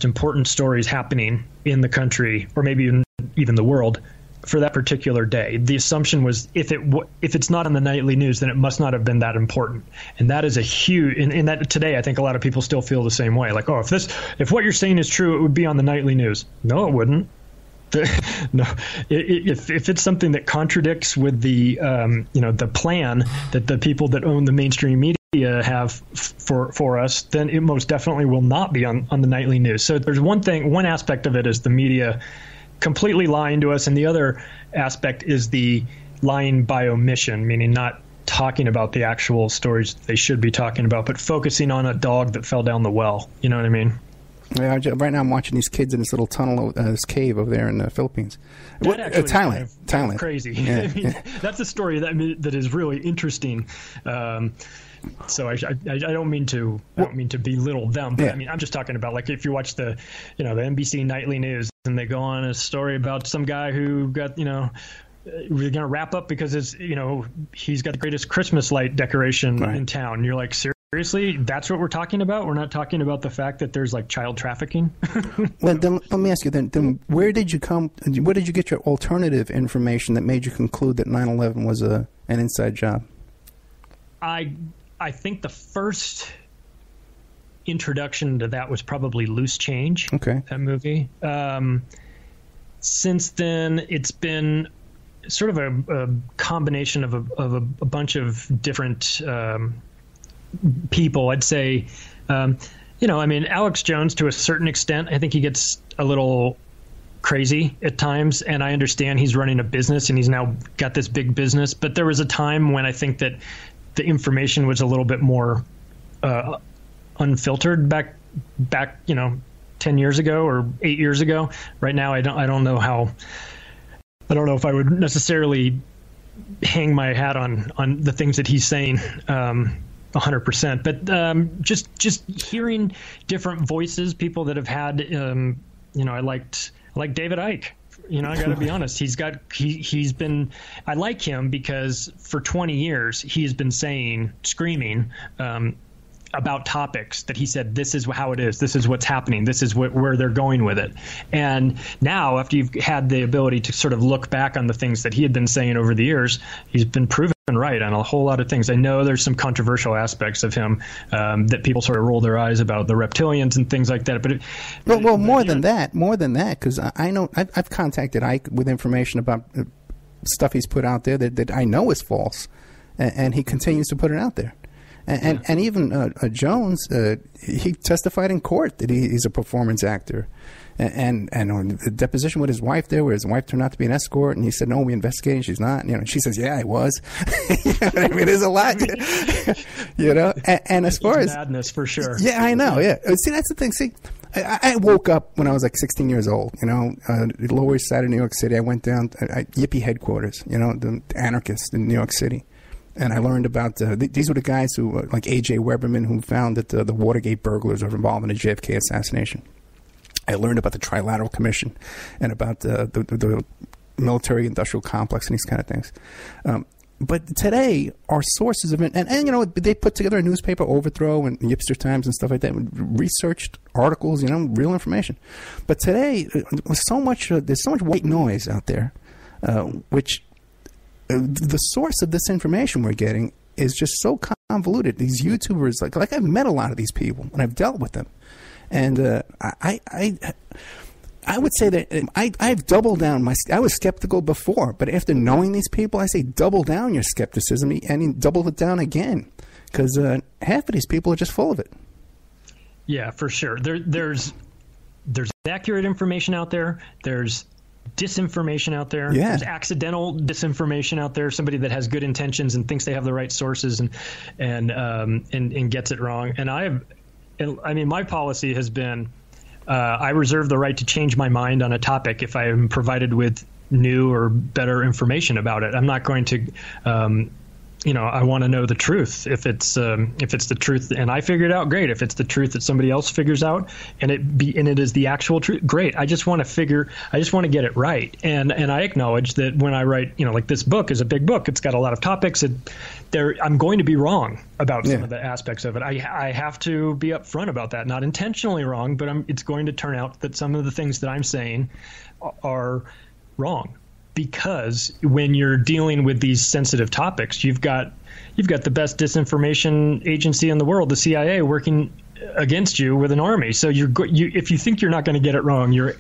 important stories happening in the country, or maybe even the world, for that particular day. The assumption was if it's not in the nightly news, then it must not have been that important. And that is a huge, in that today, I think a lot of people still feel the same way. Like, oh, if what you're saying is true, it would be on the nightly news. No, it wouldn't. No, if it's something that contradicts with the the plan that the people that own the mainstream media have for us, then it most definitely will not be on the nightly news. So there's one aspect of it is the media completely lying to us, and the other aspect is the lying by omission, meaning not talking about the actual stories they should be talking about, but focusing on a dog that fell down the well. You know what I mean? Yeah, right now I'm watching these kids in this little tunnel, this cave over there in the Philippines. Thailand. Thailand. Crazy. Yeah. I mean, that's a story that is really interesting. So I don't mean to belittle them, but yeah. I mean, I'm just talking about, like, if you watch the NBC nightly news and they go on a story about some guy who got, we're going to wrap up because he's got the greatest Christmas light decoration in town. And you're like, seriously, that's what we're talking about? We're not talking about the fact that there's like child trafficking? Well, then let me ask you then where did you get your alternative information that made you conclude that 9/11 was an inside job? I think the first introduction to that was probably Loose Change. Okay. That movie. Since then, it's been sort of a combination of a bunch of different people. I'd say, Alex Jones, to a certain extent, I think he gets a little crazy at times, and I understand he's running a business and he's now got this big business. But there was a time when I think that the information was a little bit more unfiltered back 10 years ago or 8 years ago. Right now, I don't know if I would necessarily hang my hat on the things that he's saying 100%. But just hearing different voices, people that have had, I like David Icke. I got to be honest. He's been. I like him because for 20 years he has been screaming about topics that he said, this is how it is, this is what's happening, this is where they're going with it. And now, after you've had the ability to sort of look back on the things that he had been saying over the years, he's been proven right on a whole lot of things. I know there's some controversial aspects of him that people sort of roll their eyes about, the reptilians and things like that. But more than that, because I know I've contacted Ike with information about stuff he's put out there that I know is false, and he continues to put it out there. And even Jones, he testified in court that he's a performance actor. And on the deposition with his wife there, where his wife turned out to be an escort, and he said, no, we investigated, she's not. She says, yeah, I was. You know what I mean? There's a lot, And as far as madness, for sure. Yeah, I know, yeah. See, that's the thing. See, I woke up when I was like 16 years old, the Lower East Side of New York City. I went down Yippie headquarters, the anarchists in New York City. And I learned about these were the guys who, like A.J. Weberman, who found that the Watergate burglars were involved in the JFK assassination. I learned about the Trilateral Commission and about the military-industrial complex and these kind of things. But today, our sources of it, and they put together a newspaper, Overthrow and Yipster Times and stuff like that, researched articles, real information. But today, there's so much white noise out there, which the source of this information we're getting is just so convoluted. These YouTubers, like I've met a lot of these people and I've dealt with them, and I would say that I've doubled down I was skeptical before, but after knowing these people, I say double down your skepticism and double it down again, because half of these people are just full of it. Yeah, for sure. There's accurate information out there. There's disinformation out there. Yeah. There's accidental disinformation out there. Somebody that has good intentions and thinks they have the right sources and gets it wrong. And my policy has been, I reserve the right to change my mind on a topic if I am provided with new or better information about it. I'm not going to I want to know the truth. If it's the truth and I figure it out, great. If it's the truth that somebody else figures out and it is the actual truth, great. I just want to get it right. And I acknowledge that when I write, like this book is a big book. It's got a lot of topics. I'm going to be wrong about some of the aspects of it. I have to be upfront about that. Not intentionally wrong, but it's going to turn out that some of the things that I'm saying are wrong. Because when you're dealing with these sensitive topics, you've got the best disinformation agency in the world, the CIA, working against you with an army. So if you think you're not going to get it wrong, you're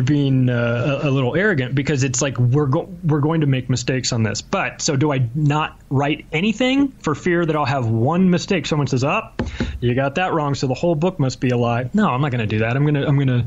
being a little arrogant, because it's like we're going to make mistakes on this. But so do I not write anything for fear that I'll have one mistake? Someone says, you got that wrong, so the whole book must be a lie. No, I'm not going to do that. I'm going to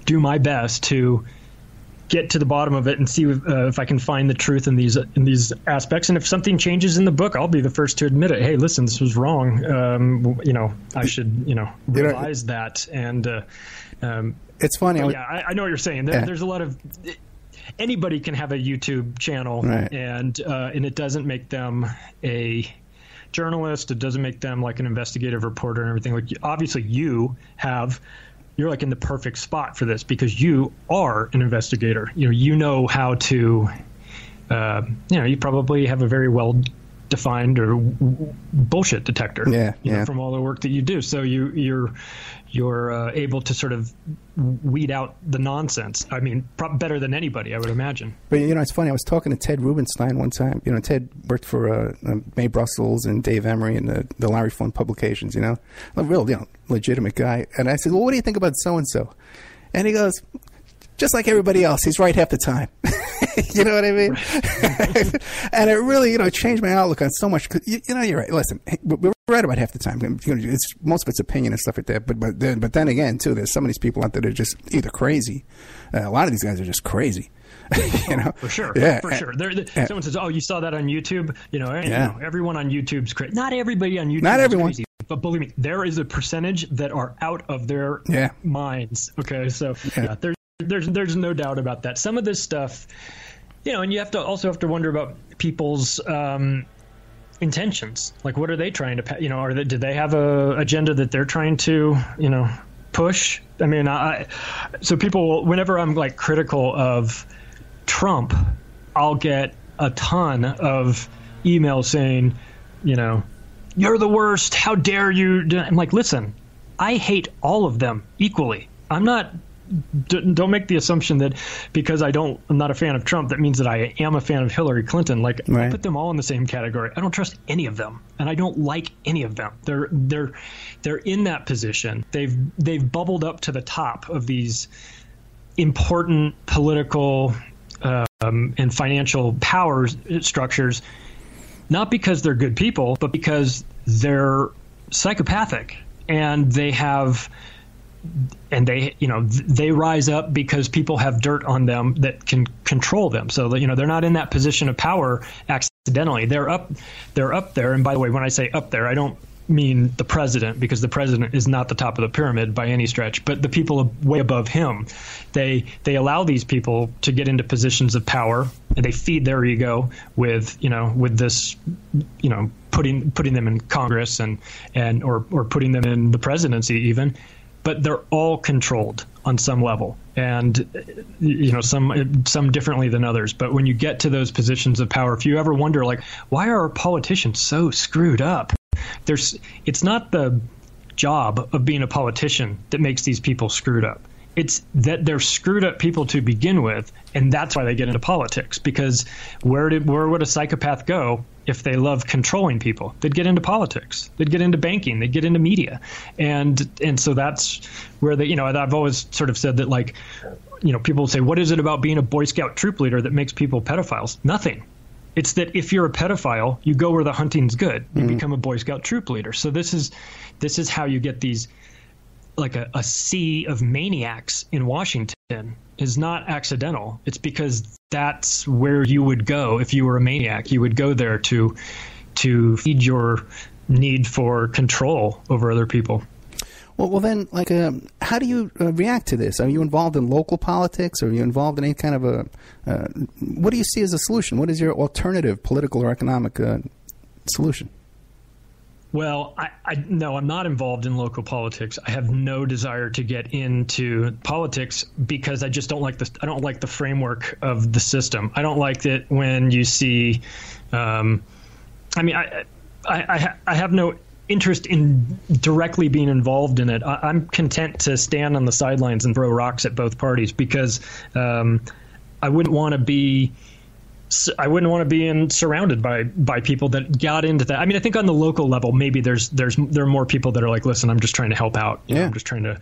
do my best to get to the bottom of it and see if I can find the truth in these aspects. And if something changes in the book, I'll be the first to admit it. Hey, listen, this was wrong. I should, revise that. And it's funny. I know what you're saying. There's a lot of anybody can have a YouTube channel, right. and it doesn't make them a journalist. It doesn't make them like an investigative reporter and everything. Like obviously, you're like in the perfect spot for this because you are an investigator. You know how to, you probably have a very well defined or bullshit detector. From all the work that you do. So you're able to sort of weed out the nonsense. I mean, better than anybody, I would imagine. But it's funny. I was talking to Ted Rubenstein one time. Ted worked for Mae Brussels and Dave Emery and the Larry Fund publications. A real legitimate guy. And I said, well, what do you think about so and so? And he goes, just like everybody else, he's right half the time. You know what I mean? Right. And it really, changed my outlook on so much. 'Cause, you're right. Listen, we're right about half the time. It's most of it's opinion and stuff like that. But then again, too, there's some of these people out there that are just either crazy. A lot of these guys are just crazy. For sure. Yeah. For sure. Someone says, "Oh, you saw that on YouTube?" Everyone on YouTube's crazy. Not everybody on YouTube is crazy. But believe me, there is a percentage that are out of their minds. Okay, so there's no doubt about that. Some of this stuff, and you also have to wonder about people's intentions. Like, what are they trying to, do they have a agenda that they're trying to, push? I mean, so people, whenever I'm like critical of Trump, I'll get a ton of emails saying, you're the worst. How dare you? I'm like, listen, I hate all of them equally. Don't make the assumption that because I'm not a fan of Trump, that means that I am a fan of Hillary Clinton. Like, I put them all in the same category. I don't trust any of them, and I don't like any of them. They're in that position. They've bubbled up to the top of these important political and financial power structures, not because they're good people, but because they're psychopathic, and they rise up because people have dirt on them that can control them. So they're not in that position of power accidentally. They're up there. And by the way, when I say up there, I don't mean the president, because the president is not the top of the pyramid by any stretch, but the people way above him. They allow these people to get into positions of power, and they feed their ego with this, putting them in Congress or putting them in the presidency even. But they're all controlled on some level, and some differently than others. But when you get to those positions of power, if you ever wonder, like, why are our politicians so screwed up? It's not the job of being a politician that makes these people screwed up. It's that they're screwed up people to begin with, and that's why they get into politics. Because where would a psychopath go if they love controlling people? They'd get into politics. They'd get into banking. They'd get into media, and so that's where I've always sort of said that, like, people say, what is it about being a Boy Scout troop leader that makes people pedophiles? Nothing. It's that if you're a pedophile, you go where the hunting's good. You become a Boy Scout troop leader. So this is how you get these, like a sea of maniacs in Washington is not accidental. It's because that's where you would go if you were a maniac. You would go there to feed your need for control over other people. Well, then, like, how do you react to this? Are you involved in local politics? Or are you involved in any kind of what do you see as a solution? What is your alternative political or economic solution? Well, no, I'm not involved in local politics. I have no desire to get into politics because I just don't like I don't like the framework of the system. I don't like that when you see. I have no interest in directly being involved in it. I'm content to stand on the sidelines and throw rocks at both parties because I wouldn't want to be. I wouldn't want to be surrounded by people that got into that. I mean, I think on the local level, maybe there are more people that are like, listen, I'm just trying to help out. You know, I'm just trying to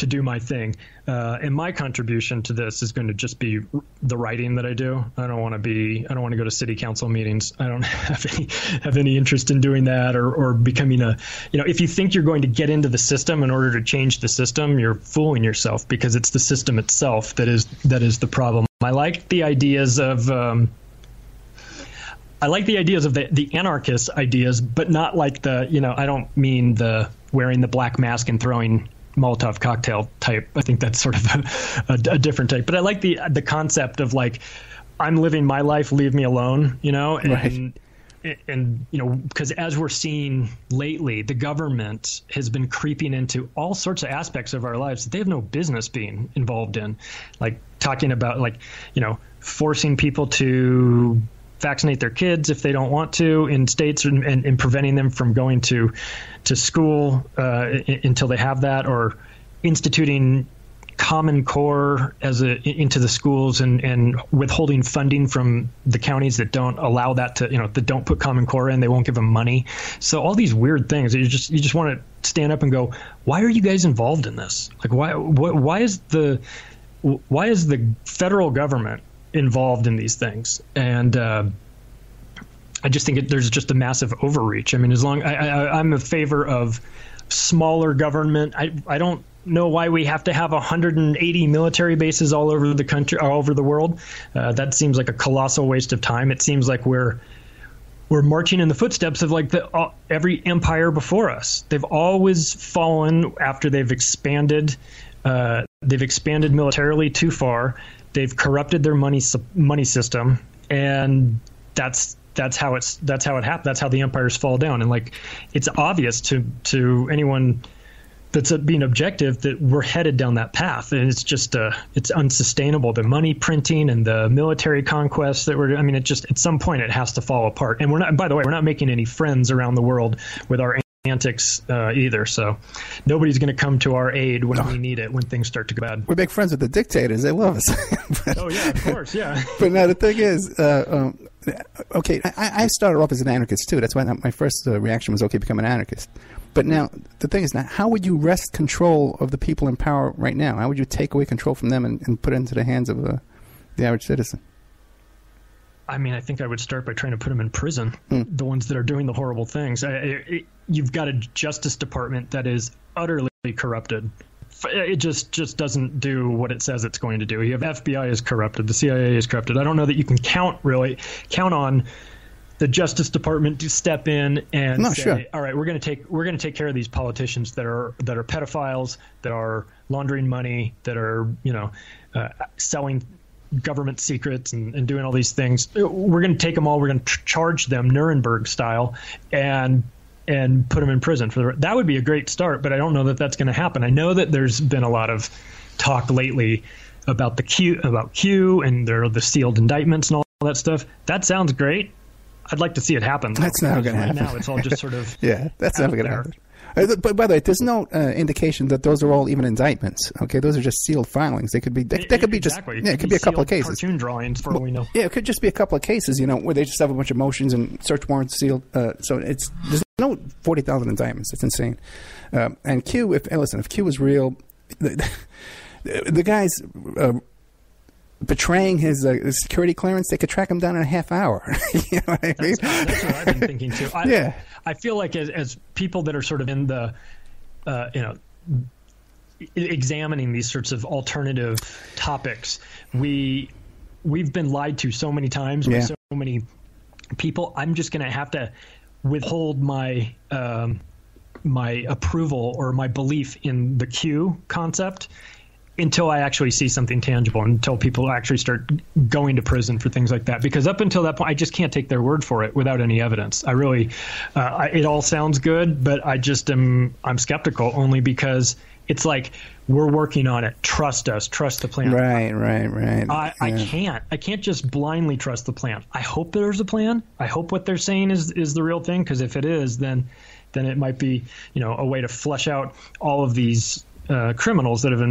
do my thing. And my contribution to this is going to just be the writing that I do. I don't want to go to city council meetings. I don't have any interest in doing that or becoming if you think you're going to get into the system in order to change the system, you're fooling yourself because it's the system itself that is the problem. I like the ideas of the anarchist ideas, but not like I don't mean the wearing the black mask and throwing Molotov cocktail type. I think that's sort of a different type. But I like the concept of like, I'm living my life, leave me alone, and, right. And because as we're seeing lately, the government has been creeping into all sorts of aspects of our lives that they have no business being involved in, like talking about forcing people to vaccinate their kids if they don't want to in states and preventing them from going to school until they have that, or instituting Common Core into the schools and withholding funding from the counties that don't allow that that don't put Common Core in. They won't give them money. So all these weird things that you just want to stand up and go, why are you guys involved in this? Like why is the federal government involved in these things? And I just think there's just a massive overreach. I mean, I'm a favor of smaller government. I don't know why we have to have 180 military bases all over the country, all over the world. That seems like a colossal waste of time. It seems like we're marching in the footsteps of like every empire before us. They've always fallen after they've expanded. They've expanded militarily too far. They've corrupted their money system, and that's how it happens. That's how the empires fall down. And like, it's obvious to anyone that's being objective that we're headed down that path, and it's just it's unsustainable. The money printing and the military conquests that it just at some point it has to fall apart. And we're not making any friends around the world with our antics either. So nobody's going to come to our aid when we need it, when things start to go bad. We're big friends with the dictators. They love us. Oh yeah, of course, yeah. But now the thing is, okay, I started off as an anarchist too. That's why my first reaction was, okay, become an anarchist. But now the thing is, now how would you wrest control of the people in power right now? How would you take away control from them and put it into the hands of the average citizen? I mean, I think I would start by trying to put them in prison, the ones that are doing the horrible things. You've got a Justice Department that is utterly corrupted. It just doesn't do what it says it's going to do. You have FBI is corrupted. The CIA is corrupted. I don't know that you can count on the Justice Department to step in and say, all right, we're going to take care of these politicians that are pedophiles, that are laundering money, that are selling government secrets and doing all these things. We're going to take them all. We're going to charge them Nuremberg style and put them in prison that would be a great start. But I don't know that that's going to happen. I know that there's been a lot of talk lately about Q and the sealed indictments and all that stuff. That sounds great. I'd like to see it happen. That's not going to happen. Now it's all just sort of yeah. That's never going to happen. But by the way, there's no indication that those are all even indictments. Okay, those are just sealed filings. They could be. They could be exactly. just. Yeah, it could be a couple of cases. Cartoon drawings, for all we know. Yeah, it could just be a couple of cases. Where they just have a bunch of motions and search warrants sealed. So there's no 40,000 indictments. It's insane. And Q, if Q is real, the guy's betraying his security clearance, they could track him down in a half hour. You know what I mean? That's what I've been thinking too. I feel like as people that are sort of in the, examining these sorts of alternative topics, we've been lied to so many times by so many people. I'm just going to have to withhold my my approval or my belief in the Q concept until I actually see something tangible, until people actually start going to prison for things like that. Because up until that point, I just can't take their word for it without any evidence. I really, it all sounds good, but I'm skeptical, only because it's like, we're working on it. Trust us. Trust the plan. Right. I can't just blindly trust the plan. I hope there's a plan. I hope what they're saying is the real thing. Because if it is, then it might be, a way to flesh out all of these criminals that have